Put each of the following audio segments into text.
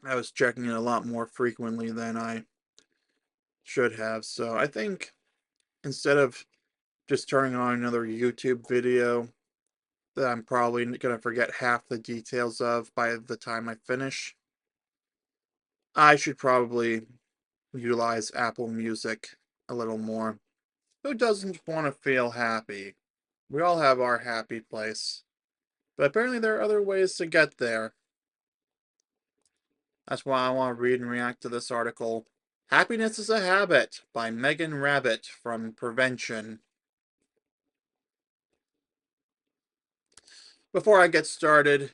I was checking it a lot more frequently than I should have. So I think instead of just turning on another YouTube video that I'm probably going to forget half the details of by the time I finish, I should probably utilize Apple Music a little more. Who doesn't want to feel happy? We all have our happy place. But apparently there are other ways to get there. That's why I want to read and react to this article. Happiness is a Habit by Meghan Rabbitt from Prevention. Before I get started,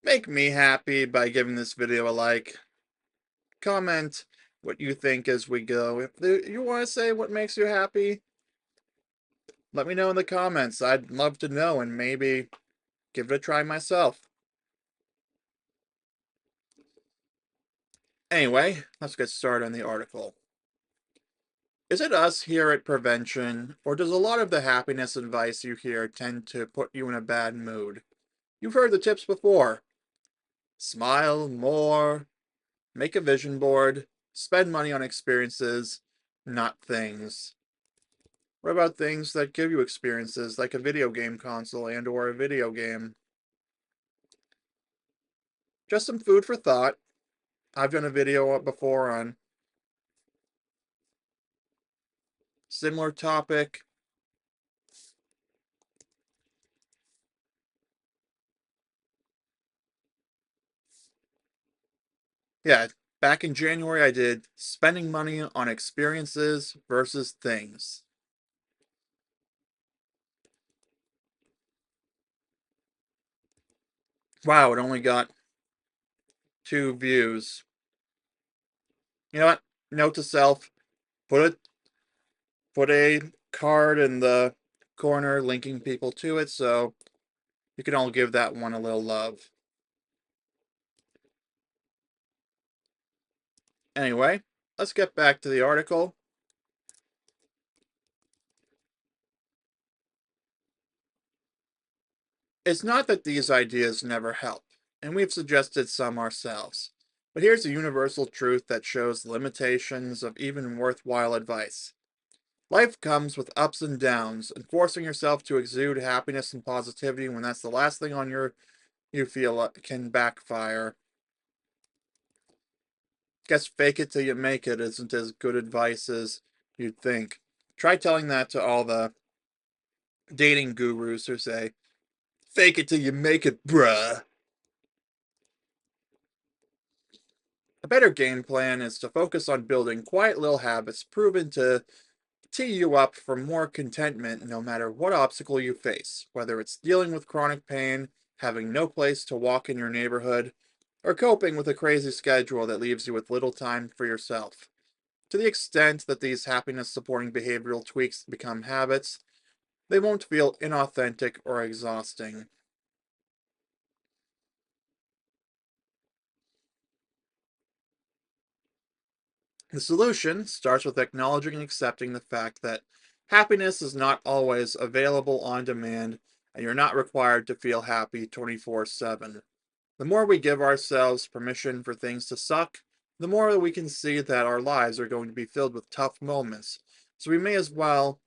make me happy by giving this video a like. Comment what you think as we go. If you want to say what makes you happy, let me know in the comments. I'd love to know and maybe give it a try myself. Anyway, let's get started on the article. Is it us here at Prevention, or does a lot of the happiness advice you hear tend to put you in a bad mood? You've heard the tips before. Smile more, make a vision board, spend money on experiences, not things. What about things that give you experiences, like a video game console and or a video game? Just some food for thought. I've done a video before on similar topic. Yeah, back in January I did spending money on experiences versus things. Wow, it only got 2 views. You know what? Note to self, put a put a card in the corner linking people to it so you can all give that one a little love. Anyway, let's get back to the article. It's not that these ideas never help, and we've suggested some ourselves. But here's a universal truth that shows the limitations of even worthwhile advice. Life comes with ups and downs, and forcing yourself to exude happiness and positivity when that's the last thing on you feel can backfire. Guess fake it till you make it isn't as good advice as you'd think. Try telling that to all the dating gurus who say, fake it till you make it, bruh. A better game plan is to focus on building quiet little habits proven to tee you up for more contentment no matter what obstacle you face, whether it's dealing with chronic pain, having no place to walk in your neighborhood, or coping with a crazy schedule that leaves you with little time for yourself. To the extent that these happiness supporting behavioral tweaks become habits, they won't feel inauthentic or exhausting. The solution starts with acknowledging and accepting the fact that happiness is not always available on demand, and you're not required to feel happy 24/7. The more we give ourselves permission for things to suck, the more we can see that our lives are going to be filled with tough moments. So we may as well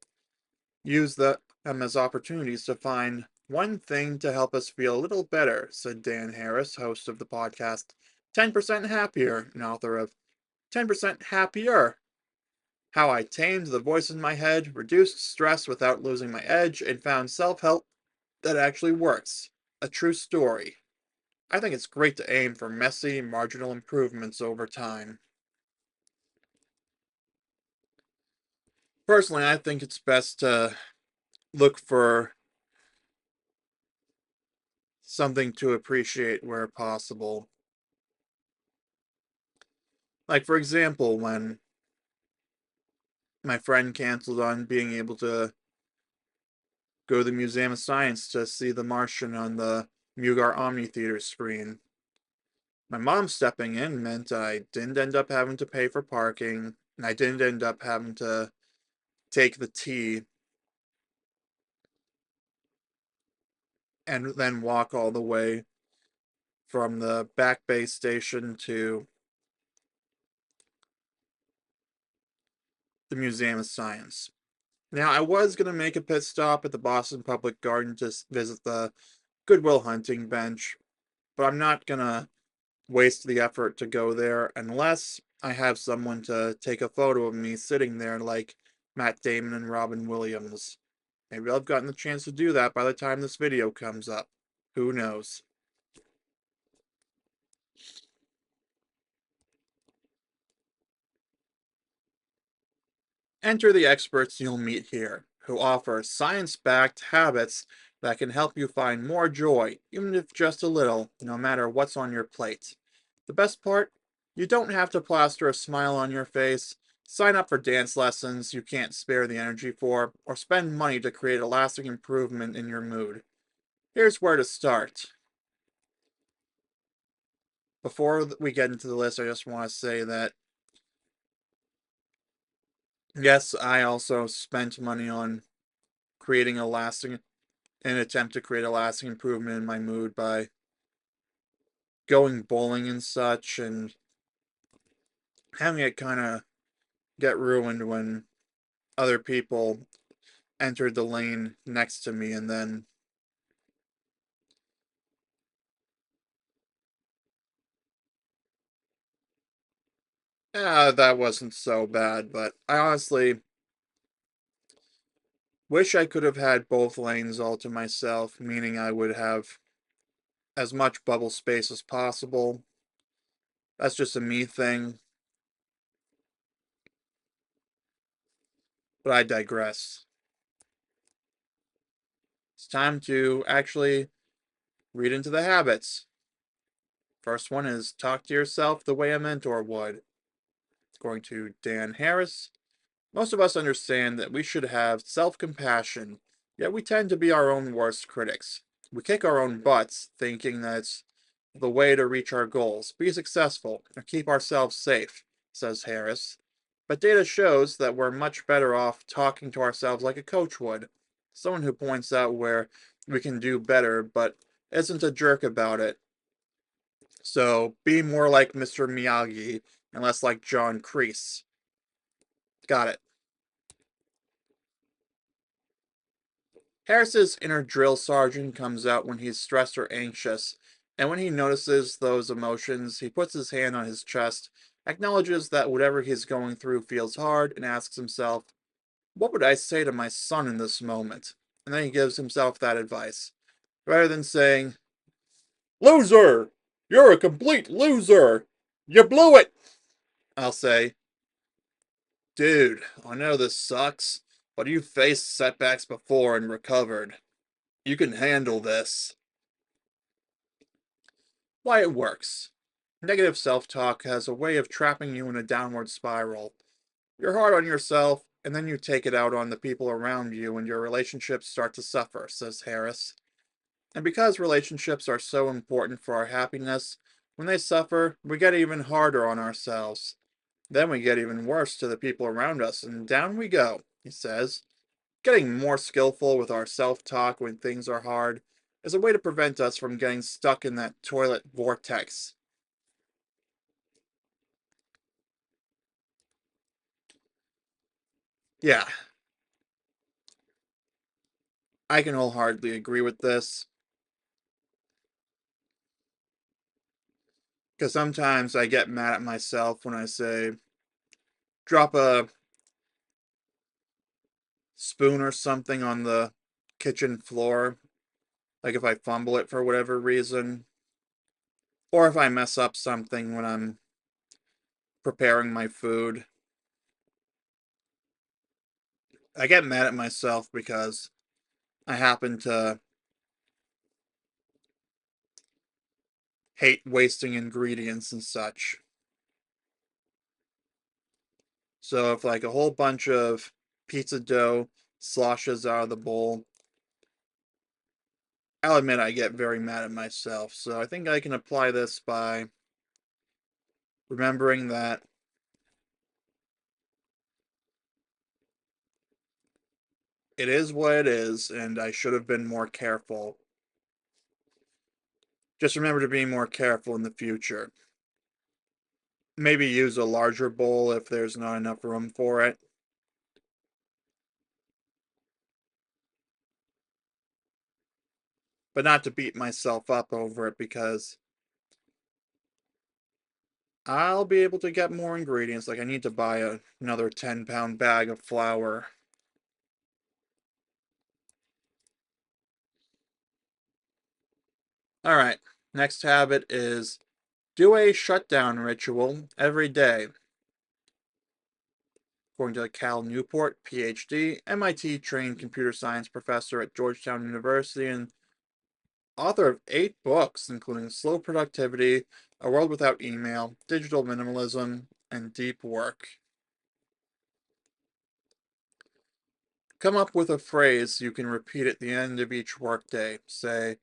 use them as opportunities to find one thing to help us feel a little better, said Dan Harris, host of the podcast 10% Happier and author of 10% Happier: How I Tamed the Voice in My Head, Reduced Stress Without Losing My Edge, and Found Self Help That Actually Works. A True Story. I think it's great to aim for messy, marginal improvements over time. Personally, I think it's best to look for something to appreciate where possible. Like, for example, when my friend canceled on being able to go to the Museum of Science to see The Martian on the Mugar Omni Theater screen. My mom stepping in meant I didn't end up having to pay for parking, and I didn't end up having to take the T and then walk all the way from the Back Bay station to the Museum of Science. Now, I was going to make a pit stop at the Boston Public Garden to visit the Goodwill Hunting Bench, but I'm not going to waste the effort to go there unless I have someone to take a photo of me sitting there like Matt Damon and Robin Williams. Maybe I've gotten the chance to do that by the time this video comes up. Who knows? Enter the experts you'll meet here, who offer science-backed habits that can help you find more joy, even if just a little, no matter what's on your plate. The best part? You don't have to plaster a smile on your face, sign up for dance lessons you can't spare the energy for, or spend money to create a lasting improvement in your mood. Here's where to start. Before we get into the list, I just want to say that, yes, I also spent money on creating a lasting an attempt to create a lasting improvement in my mood by going bowling and such and having it kind of get ruined when other people entered the lane next to me and then that wasn't so bad, but I honestly wish I could have had both lanes all to myself, meaning I would have as much bubble space as possible. That's just a me thing, but I digress. It's time to actually read into the habits. First one is talk to yourself the way a mentor would. According to Dan Harris, most of us understand that we should have self-compassion, yet we tend to be our own worst critics. We kick our own butts, thinking that it's the way to reach our goals, be successful, or keep ourselves safe, says Harris. But data shows that we're much better off talking to ourselves like a coach would, someone who points out where we can do better, but isn't a jerk about it. So be more like Mr. Miyagi and less like John Kreese. Got it. Harris's inner drill sergeant comes out when he's stressed or anxious, and when he notices those emotions, he puts his hand on his chest, acknowledges that whatever he's going through feels hard, and asks himself, what would I say to my son in this moment? And then he gives himself that advice. Rather than saying, loser! You're a complete loser! You blew it! I'll say, dude, I know this sucks, but you've faced setbacks before and recovered. You can handle this. Why it works. Negative self-talk has a way of trapping you in a downward spiral. You're hard on yourself, and then you take it out on the people around you, and your relationships start to suffer, says Harris. And because relationships are so important for our happiness, when they suffer, we get even harder on ourselves. Then we get even worse to the people around us, and down we go, he says. Getting more skillful with our self-talk when things are hard is a way to prevent us from getting stuck in that toilet vortex. Yeah, I can wholeheartedly agree with this, because sometimes I get mad at myself when I say, drop a spoon or something on the kitchen floor, like if I fumble it for whatever reason, or if I mess up something when I'm preparing my food. I get mad at myself because I happen to hate wasting ingredients and such. So if like a whole bunch of pizza dough sloshes out of the bowl, I'll admit I get very mad at myself. So I think I can apply this by remembering that it is what it is and I should have been more careful. Just remember to be more careful in the future. Maybe use a larger bowl if there's not enough room for it. But not to beat myself up over it because I'll be able to get more ingredients. Like I need to buy another 10-pound bag of flour. All right. Next habit is do a shutdown ritual every day. According to Cal Newport, PhD, MIT trained computer science professor at Georgetown University, and author of 8 books, including Slow Productivity, A World Without Email, Digital Minimalism, and Deep Work. Come up with a phrase you can repeat at the end of each workday. Say,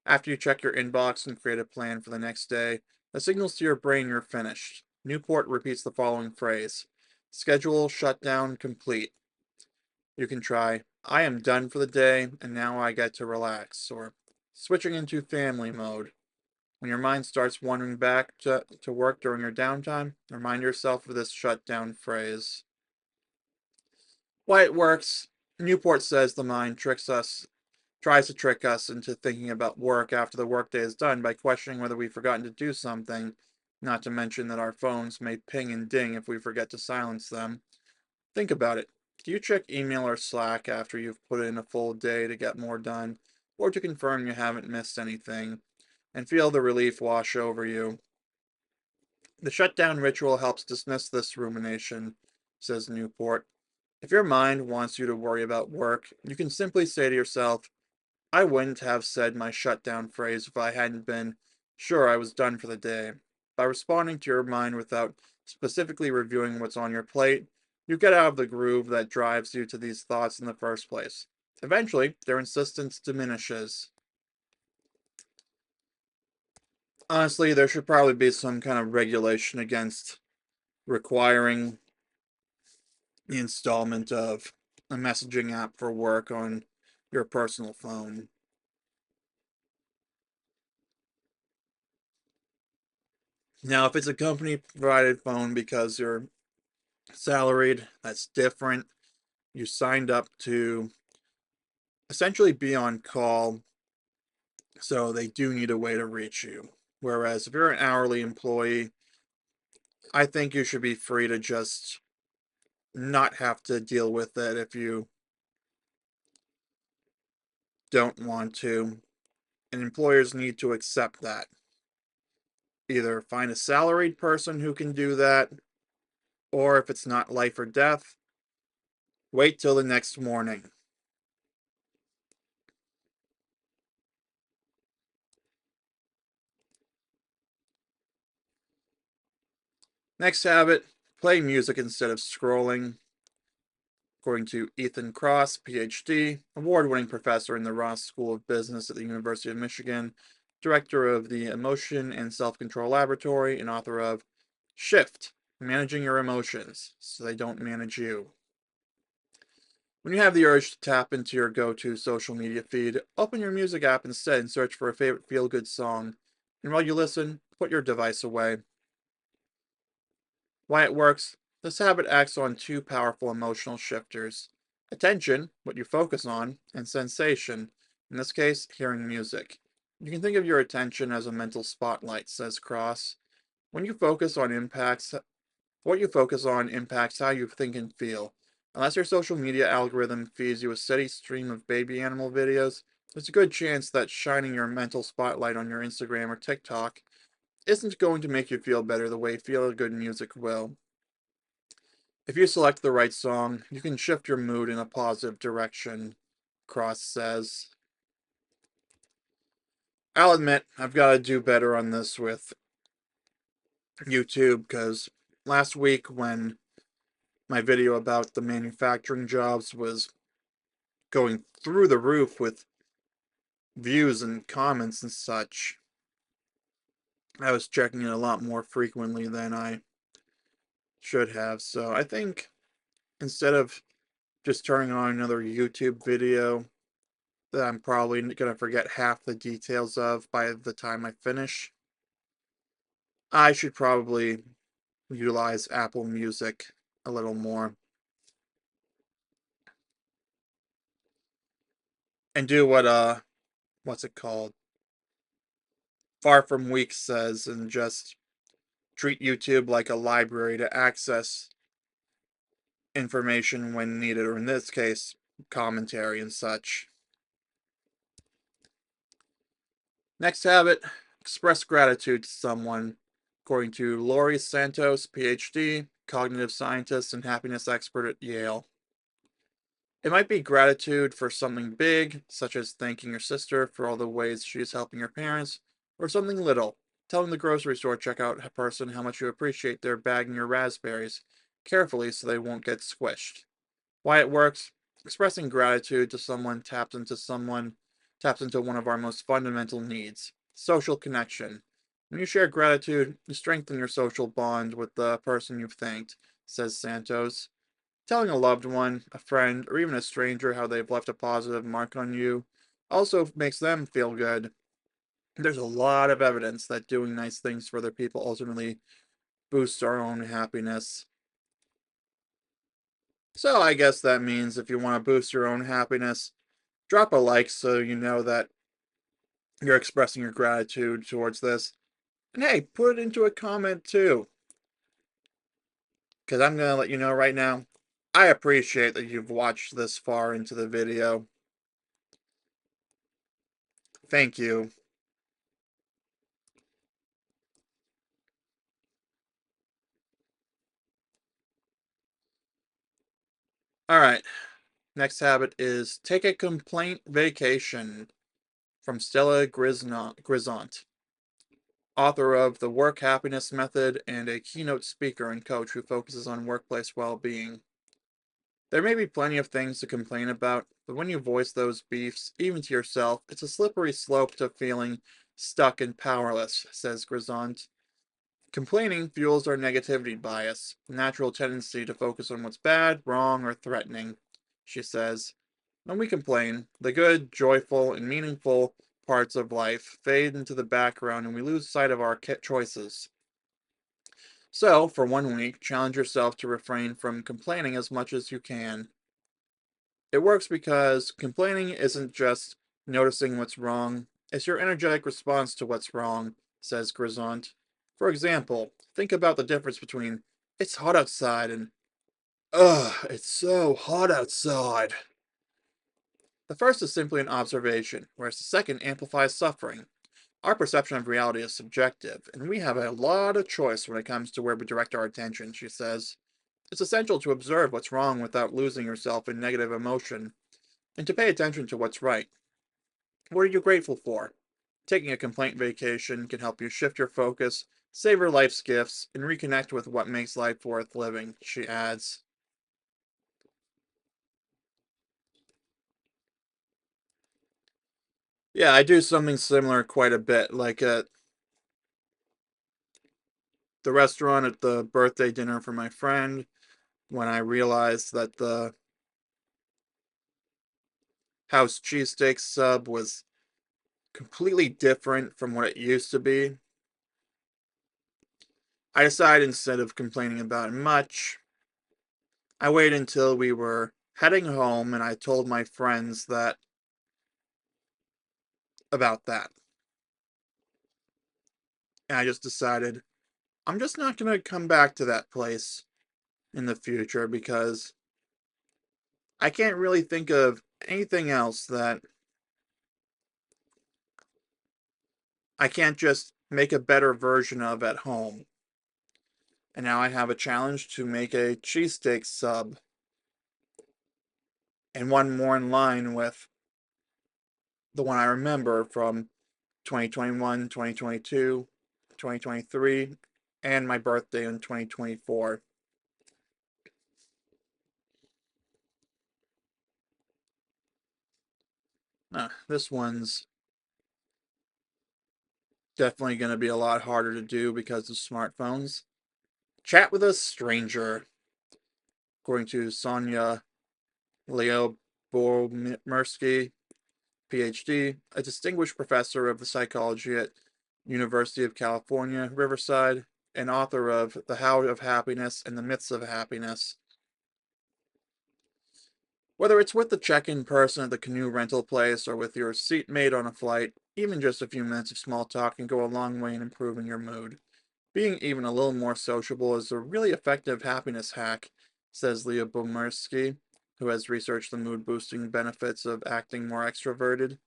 after you check your inbox and create a plan for the next day, that signals to your brain you're finished. Newport repeats the following phrase: schedule shutdown complete. You can try, I am done for the day and now I get to relax, or switching into family mode. When your mind starts wandering back to work during your downtime, remind yourself of this shutdown phrase. Why it works. Newport says the mind tries to trick us into thinking about work after the workday is done by questioning whether we've forgotten to do something, not to mention that our phones may ping and ding if we forget to silence them. Think about it. Do you check email or Slack after you've put in a full day to get more done, or to confirm you haven't missed anything, and feel the relief wash over you? The shutdown ritual helps dismiss this rumination, says Newport. If your mind wants you to worry about work, you can simply say to yourself, I wouldn't have said my shutdown phrase if I hadn't been sure I was done for the day. By responding to your mind without specifically reviewing what's on your plate, you get out of the groove that drives you to these thoughts in the first place. Eventually, their insistence diminishes. Honestly, there should probably be some kind of regulation against requiring the installment of a messaging app for work on your personal phone. Now, if it's a company provided phone because you're salaried, that's different. You signed up to essentially be on call, so they do need a way to reach you. Whereas if you're an hourly employee, I think you should be free to just not have to deal with it if you don't want to. And employers need to accept that. Either find a salaried person who can do that, or if it's not life or death, wait till the next morning. Next habit, play music instead of scrolling. According to Ethan Cross, PhD, award winning professor in the Ross School of Business at the University of Michigan, director of the Emotion and Self Control Laboratory, and author of Shift Managing Your Emotions So They Don't Manage You. When you have the urge to tap into your go to social media feed, open your music app instead and search for a favorite feel good song. And while you listen, put your device away. Why it works? This habit acts on 2 powerful emotional shifters: attention, what you focus on, and sensation, in this case, hearing music. You can think of your attention as a mental spotlight, says Cross. When you focus on impacts, what you focus on impacts how you think and feel. Unless your social media algorithm feeds you a steady stream of baby animal videos, there's a good chance that shining your mental spotlight on your Instagram or TikTok isn't going to make you feel better the way feel good music will. If you select the right song, you can shift your mood in a positive direction, Cross says. I'll admit, I've got to do better on this with YouTube because last week when my video about the manufacturing jobs was going through the roof with views and comments and such, I was checking it a lot more frequently than I should have. So I think instead of just turning on another YouTube video, that I'm probably going to forget half the details of by the time I finish. I should probably utilize Apple Music a little more and do what what's it called? Far From Weak says, and just treat YouTube like a library to access information when needed, or in this case, commentary and such. Next habit, express gratitude to someone. According to Laurie Santos, PhD, cognitive scientist and happiness expert at Yale. It might be gratitude for something big, such as thanking your sister for all the ways she is helping your parents, or something little, telling the grocery store checkout person how much you appreciate their bagging your raspberries carefully so they won't get squished. Why it works, expressing gratitude to someone taps into one of our most fundamental needs, social connection. When you share gratitude, you strengthen your social bond with the person you've thanked, says Santos. Telling a loved one, a friend, or even a stranger how they've left a positive mark on you also makes them feel good. There's a lot of evidence that doing nice things for other people ultimately boosts our own happiness. So I guess that means if you want to boost your own happiness, drop a like so you know that you're expressing your gratitude towards this. And hey, put it into a comment too, because I'm going to let you know right now, I appreciate that you've watched this far into the video. Thank you. Alright, next habit is take a complaint vacation from Stella Grisant, author of The Work Happiness Method and a keynote speaker and coach who focuses on workplace well-being. There may be plenty of things to complain about, but when you voice those beefs, even to yourself, it's a slippery slope to feeling stuck and powerless, says Grisant. Complaining fuels our negativity bias, a natural tendency to focus on what's bad, wrong, or threatening, she says. When we complain, the good, joyful, and meaningful parts of life fade into the background and we lose sight of our choices. So, for 1 week, challenge yourself to refrain from complaining as much as you can. It works because complaining isn't just noticing what's wrong, it's your energetic response to what's wrong, says Grisant. For example, think about the difference between it's hot outside and ugh, it's so hot outside. The first is simply an observation, whereas the second amplifies suffering. Our perception of reality is subjective, and we have a lot of choice when it comes to where we direct our attention, she says. It's essential to observe what's wrong without losing yourself in negative emotion, and to pay attention to what's right. What are you grateful for? Taking a complaint vacation can help you shift your focus, savor life's gifts, and reconnect with what makes life worth living, she adds. Yeah, I do something similar quite a bit. Like at the restaurant at the birthday dinner for my friend, when I realized that the house cheesesteak sub was completely different from what it used to be, I decided instead of complaining about it much, I waited until we were heading home and I told my friends that about that. And I just decided I'm just not going to come back to that place in the future because I can't really think of anything else that I can't just make a better version of at home. And now I have a challenge to make a cheesesteak sub and one more in line with the one I remember from 2021, 2022, 2023, and my birthday in 2024. This one's definitely going to be a lot harder to do because of smartphones. Chat with a stranger, according to Sonia Leobormersky, PhD, a distinguished professor of the psychology at University of California, Riverside, and author of The How of Happiness and the Myths of Happiness. Whether it's with the check-in person at the canoe rental place or with your seatmate on a flight, even just a few minutes of small talk can go a long way in improving your mood. Being even a little more sociable is a really effective happiness hack, says Leah Bomersky, who has researched the mood-boosting benefits of acting more extroverted.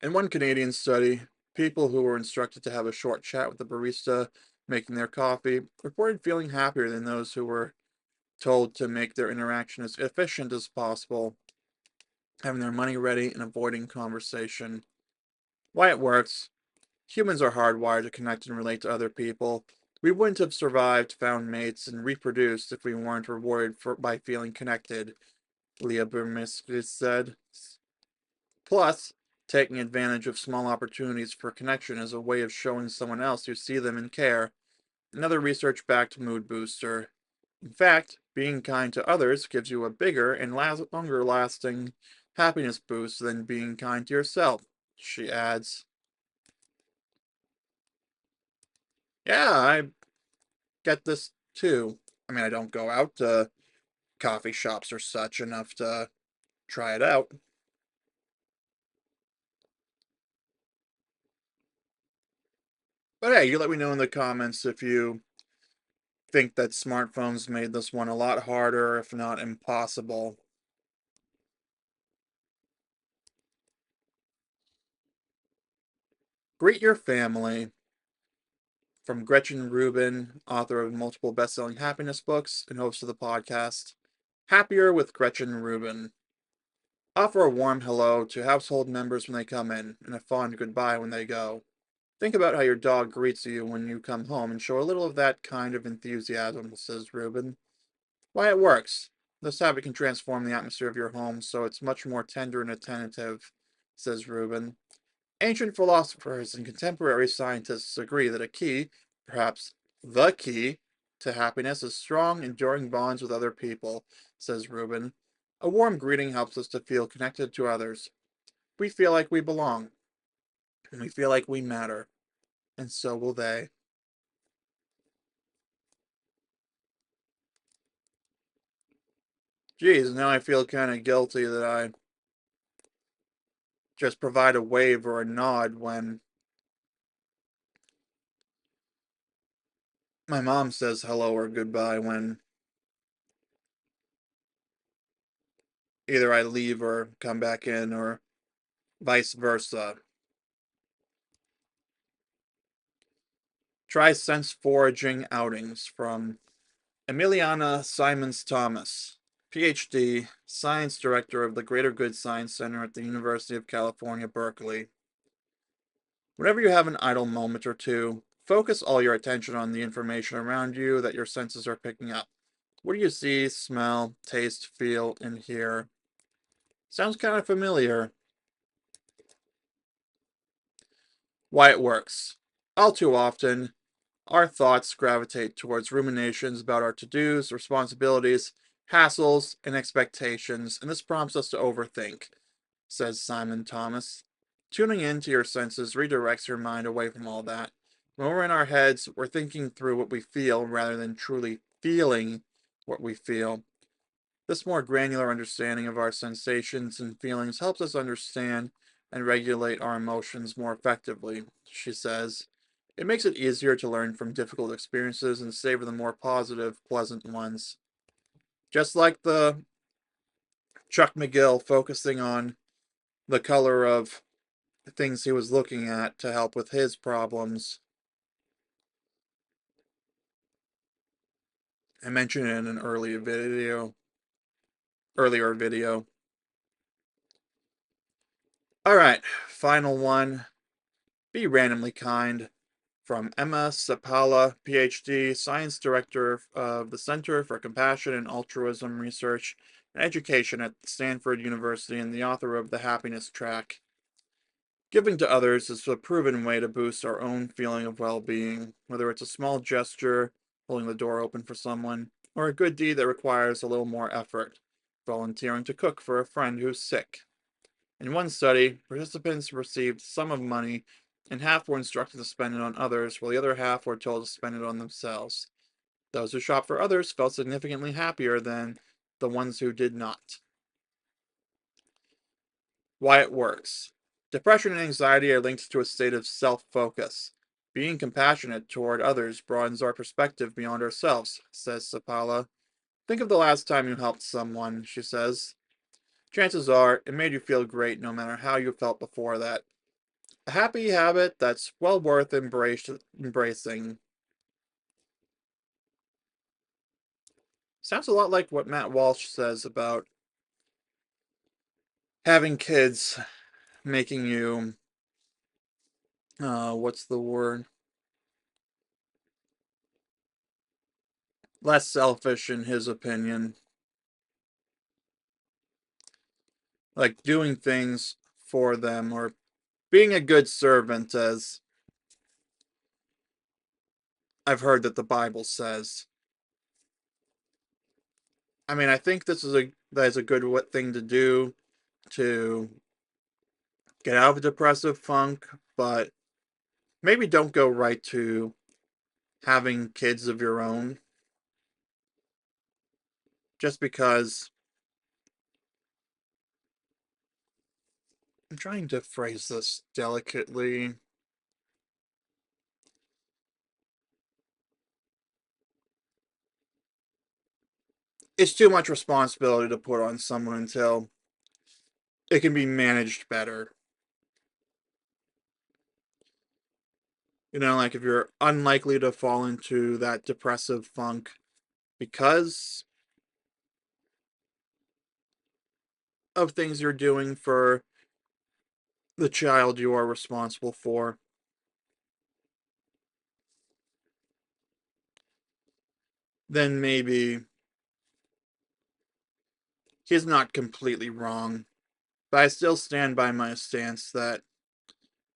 In one Canadian study, people who were instructed to have a short chat with the barista making their coffee reported feeling happier than those who were told to make their interaction as efficient as possible, having their money ready and avoiding conversation. Why it works. Humans are hardwired to connect and relate to other people. We wouldn't have survived, found mates, and reproduced if we weren't rewarded by feeling connected, Leah Burmiskis said. Plus, taking advantage of small opportunities for connection is a way of showing someone else you see them and care. Another research-backed mood booster. In fact, being kind to others gives you a bigger and longer-lasting happiness boost than being kind to yourself, she adds. Yeah, I get this too. I mean, I don't go out to coffee shops or such enough to try it out. But hey, you let me know in the comments if you think that smartphones made this one a lot harder, if not impossible. Greet your family. From Gretchen Rubin, author of multiple best-selling happiness books and host of the podcast Happier with Gretchen Rubin. Offer a warm hello to household members when they come in, and a fond goodbye when they go. Think about how your dog greets you when you come home and show a little of that kind of enthusiasm, says Rubin. Why it works. This habit can transform the atmosphere of your home so it's much more tender and attentive, says Rubin. Ancient philosophers and contemporary scientists agree that a key, perhaps the key, to happiness is strong, enduring bonds with other people, says Rubin. A warm greeting helps us to feel connected to others. We feel like we belong, and we feel like we matter, and so will they. Geez, now I feel kind of guilty that I just provide a wave or a nod when my mom says hello or goodbye when either I leave or come back in or vice versa. Try sense foraging outings from Emiliana Simons Thomas, PhD, Science Director of the Greater Good Science Center at the University of California, Berkeley. Whenever you have an idle moment or two, focus all your attention on the information around you that your senses are picking up. What do you see, smell, taste, feel, and hear? Sounds kind of familiar. Why it works. All too often, our thoughts gravitate towards ruminations about our to-dos, responsibilities, hassles, and expectations, and this prompts us to overthink, says Simon Thomas. Tuning into your senses redirects your mind away from all that. When we're in our heads, we're thinking through what we feel rather than truly feeling what we feel. This more granular understanding of our sensations and feelings helps us understand and regulate our emotions more effectively, she says. It makes it easier to learn from difficult experiences and savor the more positive, pleasant ones. Just like the Chuck McGill focusing on the color of things he was looking at to help with his problems. I mentioned it in an earlier video. All right, final one. Be randomly kind. From Emma Sapala, PhD, Science Director of the Center for Compassion and Altruism Research and Education at Stanford University and the author of The Happiness Track. Giving to others is a proven way to boost our own feeling of well-being, whether it's a small gesture, holding the door open for someone, or a good deed that requires a little more effort, volunteering to cook for a friend who's sick. In one study, participants received some of money, and half were instructed to spend it on others, while the other half were told to spend it on themselves. Those who shopped for others felt significantly happier than the ones who did not. Why it works. Depression and anxiety are linked to a state of self-focus. Being compassionate toward others broadens our perspective beyond ourselves, says Sapala. Think of the last time you helped someone, she says. Chances are it made you feel great no matter how you felt before that. A happy habit that's well worth embracing. Sounds a lot like what Matt Walsh says about having kids making you, what's the word? Less selfish in his opinion. Like doing things for them or being a good servant, as I've heard that the Bible says. I mean, I think that is a good thing to do to get out of a depressive funk, but maybe don't go right to having kids of your own just because I'm trying to phrase this delicately. It's too much responsibility to put on someone until it can be managed better. You know, like if you're unlikely to fall into that depressive funk because of things you're doing for the child you are responsible for, then maybe he's not completely wrong. But I still stand by my stance that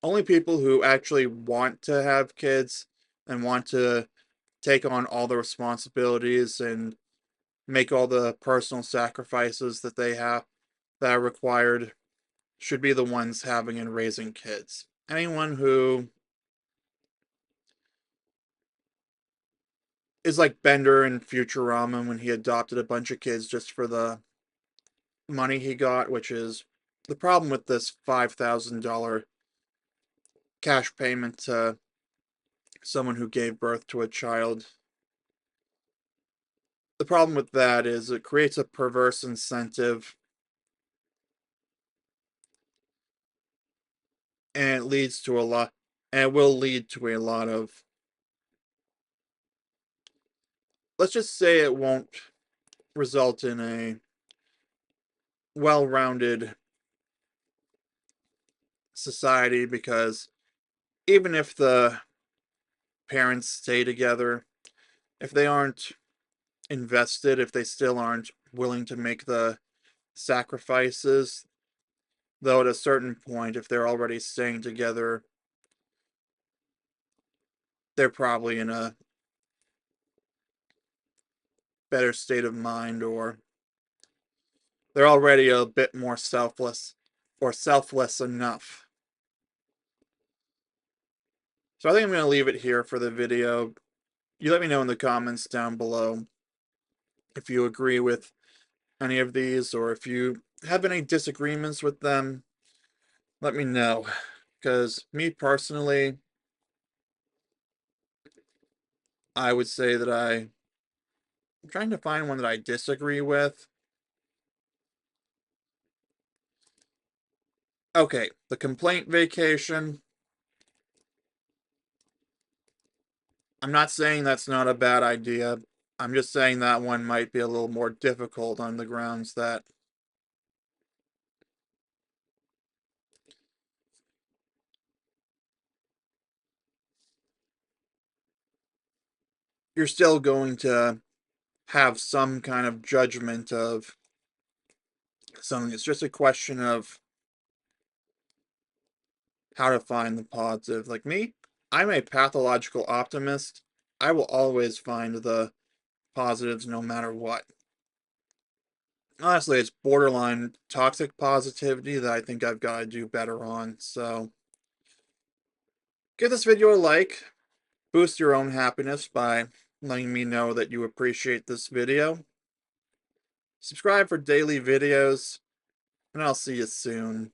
only people who actually want to have kids and want to take on all the responsibilities and make all the personal sacrifices that they have that are required should be the ones having and raising kids. Anyone who is like Bender in Futurama when he adopted a bunch of kids just for the money he got, which is the problem with this $5,000 cash payment to someone who gave birth to a child. The problem with that is it creates a perverse incentive and it leads to a lot, and it will lead to a lot of, let's just say it won't result in a well rounded society because even if the parents stay together, if they aren't invested, if they still aren't willing to make the sacrifices, though at a certain point, if they're already staying together, they're probably in a better state of mind or they're already a bit more selfless or selfless enough. So I think I'm going to leave it here for the video. You let me know in the comments down below if you agree with any of these or if you have any disagreements with them. Let me know. Because me personally, I would say that I'm trying to find one that I disagree with. Okay, the complaint vacation. I'm not saying that's not a bad idea. I'm just saying that one might be a little more difficult on the grounds that you're still going to have some kind of judgment of something. It's just a question of how to find the positive. Like me, I'm a pathological optimist. I will always find the positives no matter what. Honestly, it's borderline toxic positivity that I think I've got to do better on. So give this video a like, boost your own happiness by letting me know that you appreciate this video. Subscribe for daily videos, and I'll see you soon.